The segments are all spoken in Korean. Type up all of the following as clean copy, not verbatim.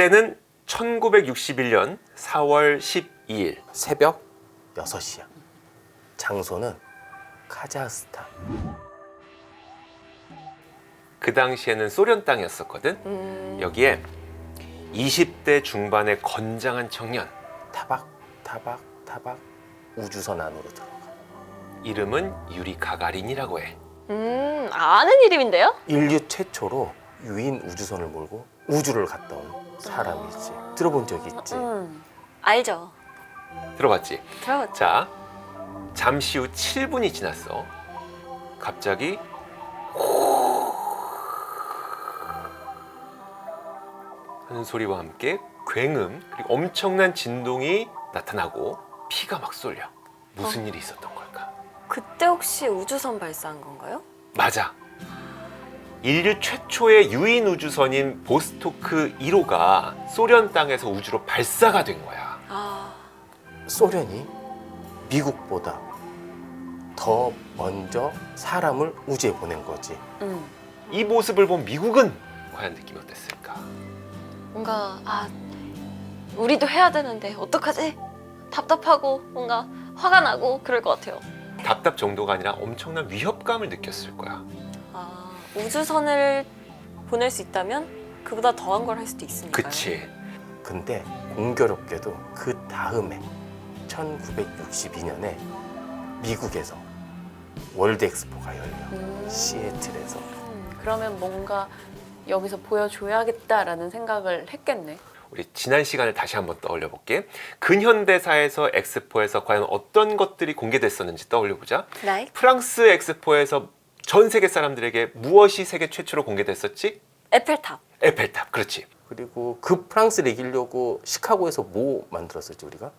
때는 1961년 4월 12일 새벽 6시야. 장소는 카자흐스탄. 그 당시에는 소련 땅이었었거든. 여기에 20대 중반의 건장한 청년, 타박 우주선 안으로 들어가. 이름은 유리 가가린이라고 해. 아는 이름인데요? 인류 최초로 유인 우주선을 몰고 우주를 갔다 온 사람이지. 들어본 적 있지? 알죠. 들어봤지? 들어봤죠. 자, 잠시 후 7분이 지났어. 갑자기 하는 소리와 함께 굉음 그리고 엄청난 진동이 나타나고 피가 막 쏠려. 무슨 일이 있었던 걸까? 그때 혹시 우주선 발사한 건가요? 맞아. 인류 최초의 유인 우주선인 보스토크 1호가 소련 땅에서 우주로 발사가 된 거야. 소련이 미국보다 더 먼저 사람을 우주에 보낸 거지. 이 모습을 본 미국은 과연 느낌이 어땠을까? 뭔가 우리도 해야 되는데 어떡하지? 답답하고 뭔가 화가 나고 그럴 것 같아요. 답답 정도가 아니라 엄청난 위협감을 느꼈을 거야. 우주선을 보낼 수 있다면 그보다 더한 걸 할 수도 있으니까요. 그치? 근데 공교롭게도 그 다음에 1962년에 미국에서 월드 엑스포가 열려. 시애틀에서. 그러면 뭔가 여기서 보여줘야겠다라는 생각을 했겠네. 우리 지난 시간을 다시 한번 떠올려 볼게. 근현대사에서 엑스포에서 과연 어떤 것들이 공개됐었는지 떠올려 보자. 네. 프랑스 엑스포에서 전 세계 사람들에게 무엇이 세계 최초로 공개됐었지? 에펠탑. 에펠탑. 그렇지. 그리고 그 프랑스를 이기려고 시카고에서 뭐 만들었었지 우리가?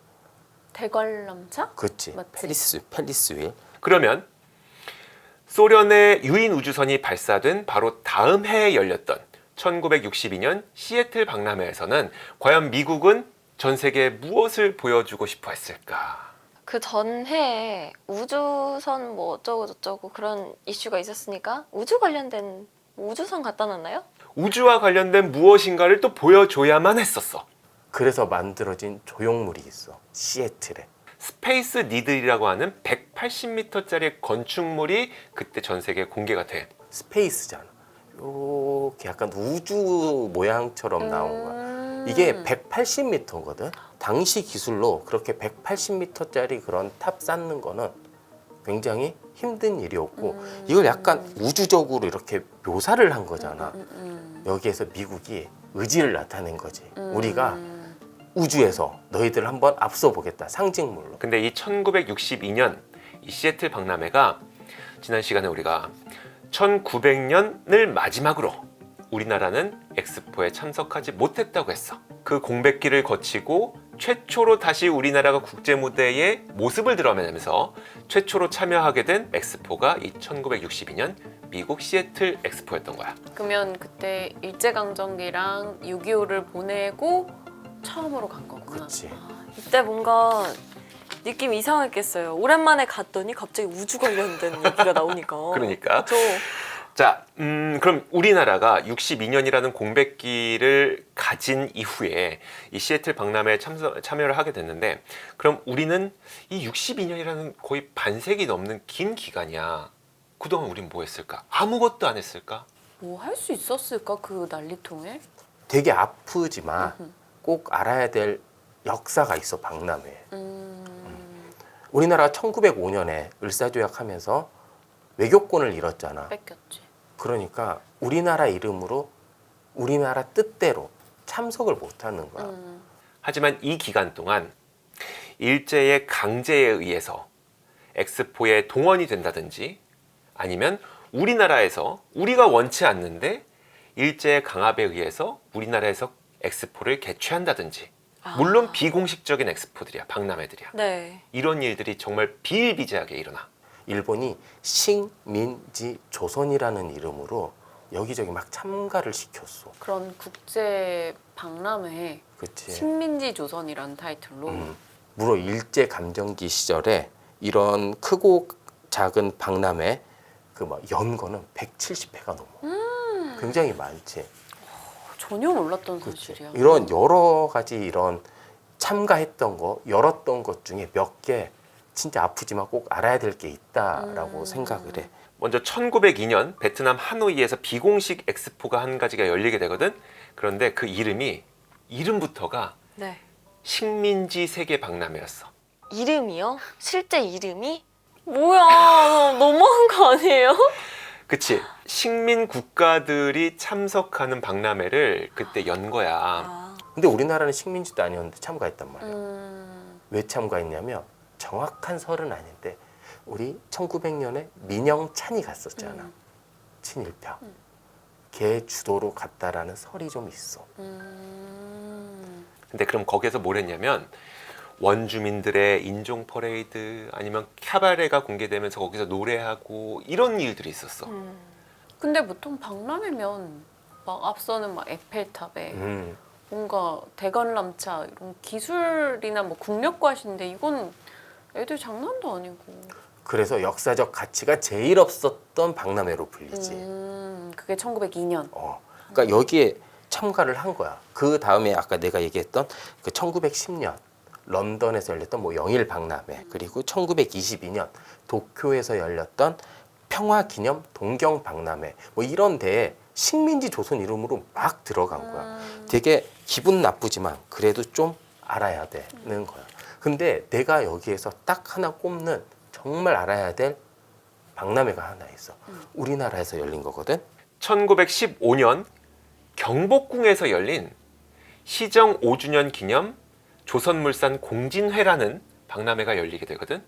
대관람차? 그렇지. 맞지. 팰리스 휠. 그러면 소련의 유인 우주선이 발사된 바로 다음 해에 열렸던 1962년 시애틀 박람회에서는 과연 미국은 전 세계에 무엇을 보여주고 싶어 했을까? 그 전해에 우주선 뭐 어쩌고 저쩌고 그런 이슈가 있었으니까 우주 관련된 우주선 갖다 놨나요? 우주와 관련된 무엇인가를 또 보여줘야만 했었어. 그래서 만들어진 조형물이 있어. 시애틀에. 스페이스 니들이라고 하는 180m짜리 건축물이 그때 전 세계에 공개가 돼. 스페이스잖아. 이렇게 약간 우주 모양처럼 나온 거야. 이게 180m거든. 당시 기술로 그렇게 180m짜리 그런 탑 쌓는 거는 굉장히 힘든 일이었고 이걸 약간 우주적으로 이렇게 묘사를 한 거잖아. 여기에서 미국이 의지를 나타낸 거지. 우리가 우주에서 너희들을 한번 앞서 보겠다. 상징물로. 근데 이 1962년 이 시애틀 박람회가 지난 시간에 우리가 1900년을 마지막으로 우리나라는 엑스포에 참석하지 못했다고 했어. 그 공백기를 거치고 최초로 다시 우리나라가 국제 무대에 모습을 드러내면서 최초로 참여하게 된 엑스포가 이 1962년 미국 시애틀 엑스포였던 거야. 그러면 그때 일제강점기랑 6.25를 보내고 처음으로 간 거구나. 그렇지. 이때 뭔가 느낌이 이상했겠어요. 오랜만에 갔더니 갑자기 우주 관련된 얘기가 나오니까. 그러니까. 저 자, 그럼 우리나라가 62년이라는 공백기를 가진 이후에 이 시애틀 박람회에 참여를 하게 됐는데, 그럼 우리는 이 62년이라는 거의 반세기 넘는 긴 기간이야. 그동안 우린 뭐 했을까? 아무것도 안 했을까? 뭐 할 수 있었을까 그 난리통에? 되게 아프지만 꼭 알아야 될 역사가 있어. 박람회에. 우리나라가 1905년에 을사조약하면서 외교권을 잃었잖아. 뺏겼지. 그러니까 우리나라 이름으로 우리나라 뜻대로 참석을 못하는 거야. 하지만 이 기간 동안 일제의 강제에 의해서 엑스포에 동원이 된다든지 아니면 우리나라에서 우리가 원치 않는데 일제의 강압에 의해서 우리나라에서 엑스포를 개최한다든지, 물론 비공식적인 엑스포들이야, 박람회들이야. 네. 이런 일들이 정말 비일비재하게 일어나. 일본이 식민지 조선이라는 이름으로 여기저기 막 참가를 시켰어. 그런 국제 박람회 그치? 식민지 조선이라는 타이틀로 물론 일제 감정기 시절에 이런 크고 작은 박람회 그 막 연거는 170회가 넘어. 굉장히 많지. 전혀 몰랐던 사실이야. 이런 여러 가지 이런 참가했던 거, 열었던 것 중에 몇 개 진짜 아프지만 꼭 알아야 될 게 있다라고 생각을 해. 먼저 1902년 베트남 하노이에서 비공식 엑스포가 한 가지가 열리게 되거든. 그런데 그 이름부터가 네. 식민지 세계 박람회였어. 이름이요? 실제 이름이? 뭐야, 너무한 거 아니에요? 그치? 식민 국가들이 참석하는 박람회를 그때 연 거야. 아, 근데 우리나라는 식민지도 아니었는데 참가했단 말이야. 음. 왜 참가했냐면 정확한 설은 아닌데 우리 1900년에 민영찬이 갔었잖아. 친일파. 걔 주도로 갔다라는 설이 좀 있어. 근데 그럼 거기에서 뭘 했냐면 원주민들의 인종 퍼레이드 아니면 카바레가 공개되면서 거기서 노래하고 이런 일들이 있었어. 근데 보통 박람회면 막 앞서는 막 에펠탑에 뭔가 대관람차 이런 기술이나 뭐 국력과시인데 이건 애들 장난도 아니고. 그래서 역사적 가치가 제일 없었던 박람회로 불리지. 그게 1902년. 그러니까 여기에 참가를 한 거야. 그 다음에 아까 내가 얘기했던 그 1910년 런던에서 열렸던 뭐 영일 박람회, 그리고 1922년 도쿄에서 열렸던 평화기념 동경 박람회, 뭐 이런 데에 식민지 조선 이름으로 막 들어간 거야. 되게 기분 나쁘지만 그래도 좀 알아야 되는 거야. 근데 내가 여기에서 딱 하나 꼽는 정말 알아야 될 박람회가 하나 있어. 우리나라에서 열린 거거든. 1915년 경복궁에서 열린 시정 5주년 기념 조선물산 공진회라는 박람회가 열리게 되거든.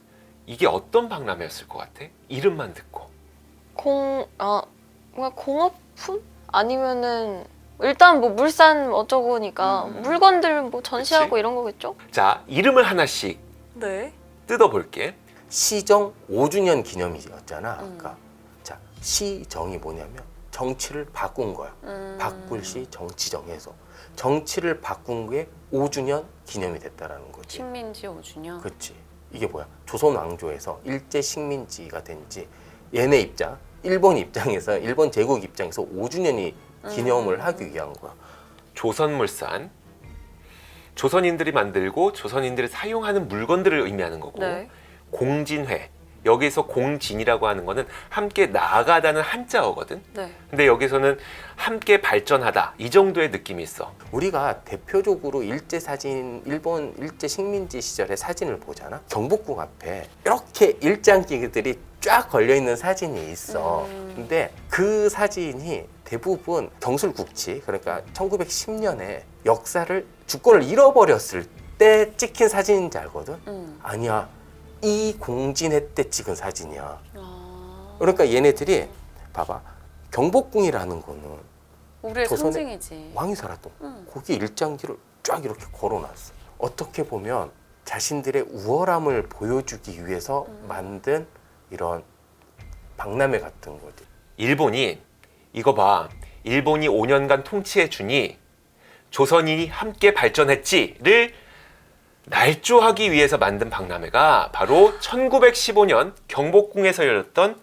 이게 어떤 박람회였을 것 같아? 이름만 듣고. 뭔가 공업품? 아니면은 일단 뭐 물산 어쩌고니까 물건들 뭐 전시하고 그치? 이런 거겠죠? 자, 이름을 하나씩 네. 뜯어볼게. 시정 5주년 기념이었잖아. 그러니까 자, 시정이 뭐냐면 정치를 바꾼 거야. 바꿀시 정치정에서 정치를 바꾼 게 5주년 기념이 됐다라는 거지. 식민지 5주년. 그렇지. 이게 뭐야? 조선 왕조에서 일제 식민지가 된지 얘네 입장, 일본 입장에서 일본 제국 입장에서 5주년이 기념을 하기 위한 거야. 조선물산. 조선인들이 만들고 조선인들이 사용하는 물건들을 의미하는 거고. 네. 공진회. 여기서 공진이라고 하는 거는 함께 나아가다는 한자어거든. 네. 근데 여기서는 함께 발전하다 이 정도의 느낌이 있어. 우리가 대표적으로 일제 사진, 일본 일제 식민지 시절의 사진을 보잖아. 경복궁 앞에 이렇게 일장기들이 쫙 걸려 있는 사진이 있어. 근데 그 사진이 대부분 경술국치, 그러니까 1910년에 역사를 주권을 잃어버렸을 때 찍힌 사진인지 알거든. 아니야. 이 공진회 때 찍은 사진이야. 그러니까 얘네들이 봐봐. 경복궁이라는 거는 우리의 조선의 상징이지. 왕이 살았던 거기 일장기를 쫙 이렇게 걸어놨어. 어떻게 보면 자신들의 우월함을 보여주기 위해서 만든 이런 박람회 같은 거지. 일본이 이거 봐. 일본이 5년간 통치해 주니 조선인이 함께 발전했지를 날조하기 위해서 만든 박람회가 바로 1915년 경복궁에서 열렸던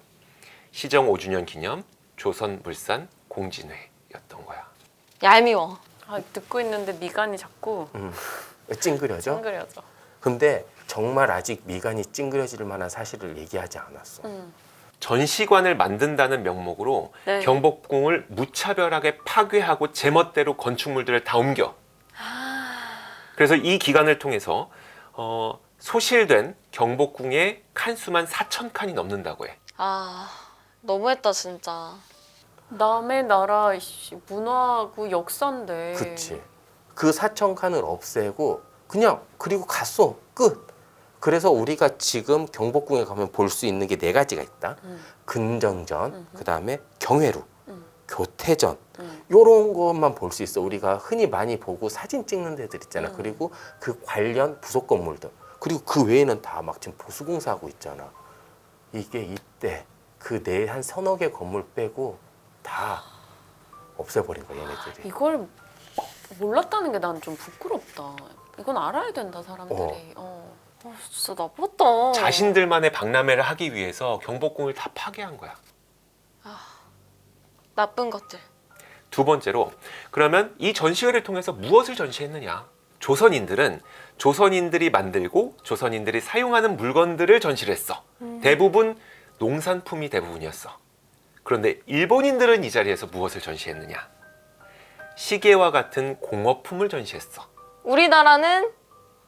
시정 5주년 기념 조선물산 공진회였던 거야. 얄미워. 아, 듣고 있는데 미간이 자꾸 찡그려져? 찡그려져. 근데 정말 아직 미간이 찡그려질 만한 사실을 얘기하지 않았어. 전시관을 만든다는 명목으로 네. 경복궁을 무차별하게 파괴하고 제멋대로 건축물들을 다 옮겨. 그래서 이 기간을 통해서 소실된 경복궁의 칸수만 4,000칸이 넘는다고 해. 아, 너무했다 진짜. 남의 나라 문화하고 역사인데. 그치. 그 4,000칸을 없애고 그냥 그리고 갔어. 끝. 그래서 우리가 지금 경복궁에 가면 볼 수 있는 게 4가지가 있다. 근정전, 그 다음에 경회루, 교태전. 요런 것만 볼 수 있어. 우리가 흔히 많이 보고 사진 찍는 데들 있잖아. 그리고 그 관련 부속 건물들. 그리고 그 외에는 다 막 지금 보수공사하고 있잖아. 이게 이때 그 내 한 서너 개 건물 빼고 다 없애버린 거야, 얘네들이. 이걸 몰랐다는 게 난 좀 부끄럽다. 이건 알아야 된다 사람들이. 진짜 나빴다. 자신들만의 박람회를 하기 위해서 경복궁을 다 파괴한 거야. 나쁜 것들. 두 번째로 그러면 이 전시회를 통해서 무엇을 전시했느냐? 조선인들은 조선인들이 만들고 조선인들이 사용하는 물건들을 전시를 했어. 대부분 농산품이 대부분이었어. 그런데 일본인들은 이 자리에서 무엇을 전시했느냐? 시계와 같은 공업품을 전시했어. 우리나라는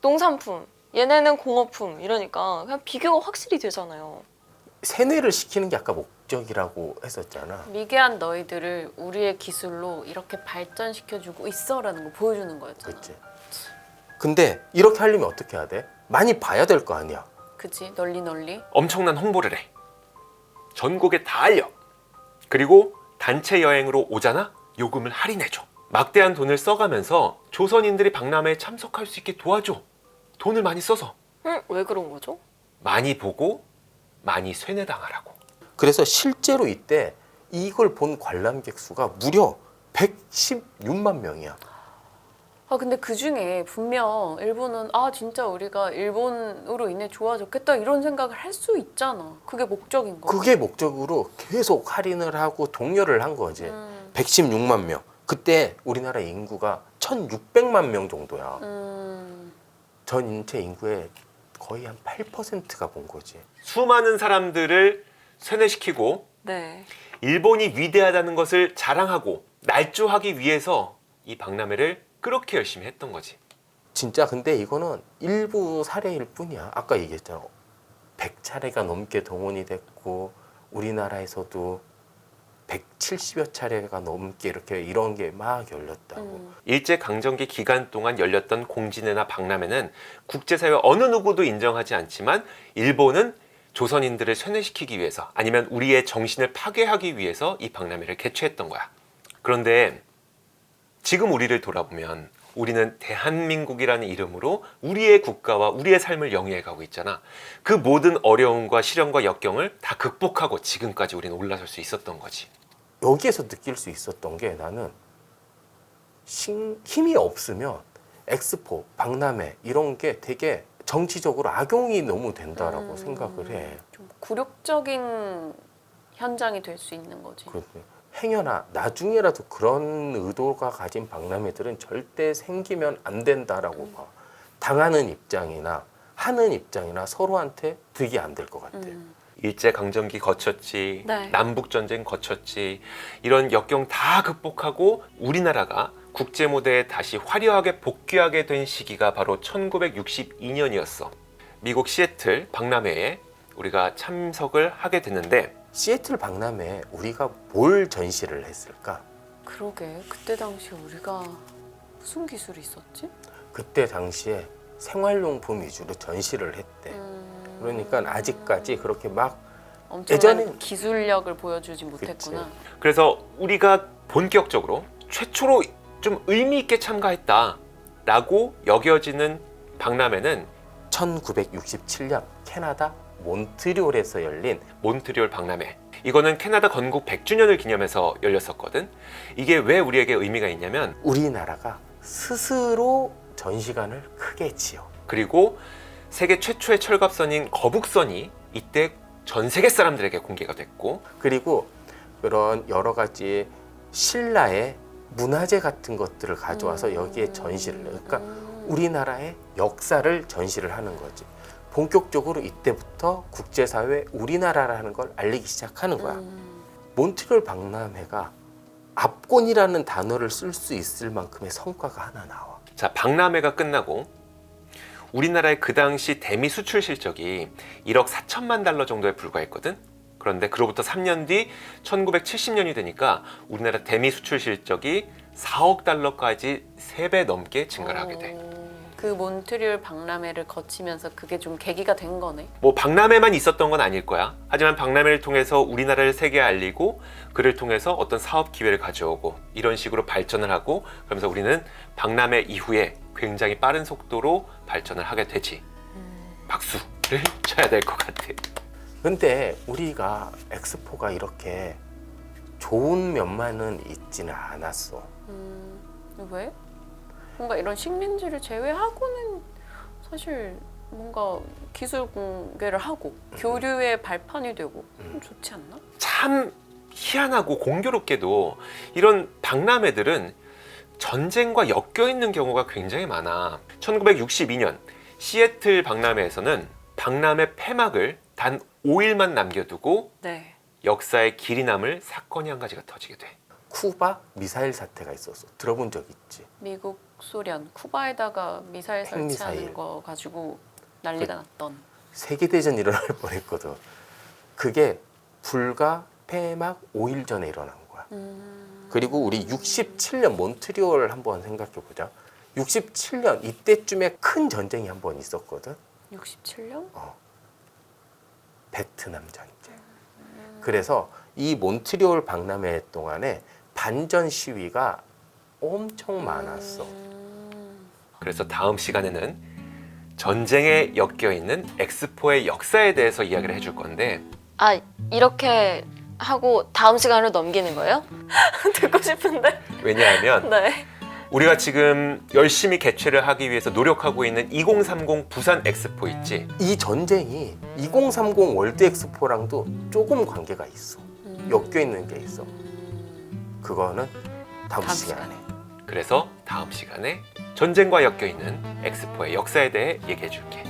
농산품, 얘네는 공업품 이러니까 그냥 비교가 확실히 되잖아요. 세뇌를 시키는 게 아까 목적이라고 했었잖아. 미개한 너희들을 우리의 기술로 이렇게 발전시켜주고 있어라는 걸 보여주는 거였잖아. 그치? 근데 이렇게 하려면 어떻게 해야 돼? 많이 봐야 될 거 아니야. 그치? 널리. 엄청난 홍보를 해. 전국에 다 알려. 그리고 단체 여행으로 오잖아? 요금을 할인해줘. 막대한 돈을 써가면서 조선인들이 박람회에 참석할 수 있게 도와줘. 돈을 많이 써서. 왜 그런 거죠? 많이 보고 많이 쇠뇌당하라고. 그래서 실제로 이때 이걸 본 관람객 수가 무려 116만 명이야. 아 근데 그 중에 분명 일본은 아 진짜 우리가 일본으로 인해 좋아졌겠다 이런 생각을 할 수 있잖아. 그게 목적인 거야. 그게 목적으로 계속 할인을 하고 독려를 한 거지. 116만 명. 그때 우리나라 인구가 1,600만 명 정도야. 전체 인구의 거의 한 8%가 본 거지. 수많은 사람들을 쇠뇌시키고 네. 일본이 위대하다는 것을 자랑하고 날조하기 위해서 이 박람회를 그렇게 열심히 했던 거지. 진짜 근데 이거는 일부 사례일 뿐이야. 아까 얘기했잖아. 100차례가 넘게 동원이 됐고 우리나라에서도 170여 차례가 넘게 이렇게 이런 게 막 열렸다고. 일제강점기 기간 동안 열렸던 공진회나 박람회는 국제사회 어느 누구도 인정하지 않지만 일본은 조선인들을 쇠뇌시키기 위해서 아니면 우리의 정신을 파괴하기 위해서 이 박람회를 개최했던 거야. 그런데 지금 우리를 돌아보면 우리는 대한민국이라는 이름으로 우리의 국가와 우리의 삶을 영위해가고 있잖아. 그 모든 어려움과 시련과 역경을 다 극복하고 지금까지 우리는 올라설 수 있었던 거지. 여기에서 느낄 수 있었던 게 나는 힘이 없으면 엑스포, 박람회 이런 게 되게 정치적으로 악용이 너무 된다라고 생각을 해. 좀 굴욕적인 현장이 될 수 있는 거지. 그런데 행여나 나중에라도 그런 의도가 가진 박람회들은 절대 생기면 안 된다라고 봐. 당하는 입장이나 하는 입장이나 서로한테 득이 안 될 것 같아. 일제강점기 거쳤지, 네. 남북전쟁 거쳤지, 이런 역경 다 극복하고 우리나라가 국제무대에 다시 화려하게 복귀하게 된 시기가 바로 1962년이었어. 미국 시애틀 박람회에 우리가 참석을 하게 됐는데 시애틀 박람회에 우리가 뭘 전시를 했을까? 그러게 그때 당시 우리가 무슨 기술이 있었지? 그때 당시에 생활용품 위주로 전시를 했대. 그러니까 아직까지 그렇게 막 엄청난 예전엔- 기술력을 보여주지 못했구나. 그래서 우리가 본격적으로 최초로 좀 의미 있게 참가했다라고 여겨지는 박람회는 1967년 캐나다 몬트리올에서 열린 몬트리올 박람회. 이거는 캐나다 건국 100주년을 기념해서 열렸었거든. 이게 왜 우리에게 의미가 있냐면 우리나라가 스스로 전시관을 크게 지어. 그리고 세계 최초의 철갑선인 거북선이 이때 전 세계 사람들에게 공개가 됐고 그리고 그런 여러 가지 신라의 문화재 같은 것들을 가져와서 여기에 전시를 해요. 그러니까 우리나라의 역사를 전시를 하는 거지. 본격적으로 이때부터 국제사회에 우리나라라는 걸 알리기 시작하는 거야. 몬트리올 박람회가 압권이라는 단어를 쓸 수 있을 만큼의 성과가 하나 나와. 자, 박람회가 끝나고 우리나라의 그 당시 대미 수출 실적이 1억 4천만 달러 정도에 불과했거든. 그런데 그로부터 3년 뒤 1970년이 되니까 우리나라 대미 수출 실적이 4억 달러까지 3배 넘게 증가를 하게 돼. 그 몬트리올 박람회를 거치면서 그게 좀 계기가 된 거네. 뭐 박람회만 있었던 건 아닐 거야. 하지만 박람회를 통해서 우리나라를 세계에 알리고 그를 통해서 어떤 사업 기회를 가져오고 이런 식으로 발전을 하고 그러면서 우리는 박람회 이후에 굉장히 빠른 속도로 발전을 하게 되지. 박수를 쳐야 될 것 같아. 근데 우리가 엑스포가 이렇게 좋은 면만은 있지는 않았어. 왜? 뭔가 이런 식민지를 제외하고는 사실 뭔가 기술 공개를 하고 교류의 발판이 되고 좋지 않나? 참 희한하고 공교롭게도 이런 박람회들은 전쟁과 엮여 있는 경우가 굉장히 많아. 1962년 시애틀 박람회에서는 박람회 폐막을 단 5일만 남겨두고 네. 역사에 길이 남을 사건이 한 가지가 터지게 돼. 쿠바 미사일 사태가 있었어. 들어본 적 있지? 미국, 소련, 쿠바에다가 미사일 설치하는 핵미사일. 거 가지고 난리가 났던. 세계대전 일어날 뻔했거든. 그게 불과 폐막 5일 전에 일어난 거야. 그리고 우리 67년 몬트리올 한번 생각해 보자. 67년 이때쯤에 큰 전쟁이 한 번 있었거든. 67년? 베트남 전쟁. 그래서 이 몬트리올 박람회 동안에 반전 시위가 엄청 많았어. 그래서 다음 시간에는 전쟁에 엮여 있는 엑스포의 역사에 대해서 이야기를 해줄 건데 아, 이렇게 하고 다음 시간으로 넘기는 거예요? 듣고 싶은데. 왜냐하면 네. 우리가 지금 열심히 개최를 하기 위해서 노력하고 있는 2030 부산 엑스포 있지? 이 전쟁이 2030 월드 엑스포랑도 조금 관계가 있어. 엮여 있는 게 있어. 그거는 다음 시간에. 그래서 다음 시간에 전쟁과 엮여 있는 엑스포의 역사에 대해 얘기해 줄게.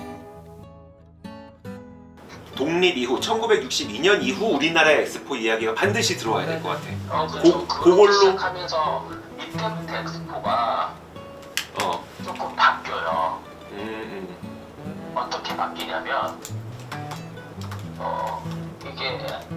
독립 이후 1962년 이후 우리나라의 엑스포 이야기가 반드시 들어와야 될 것 같아. 그렇죠. 그걸로- 시작하면서 이때부터 엑스포가 조금 바뀌어요. 어떻게 바뀌냐면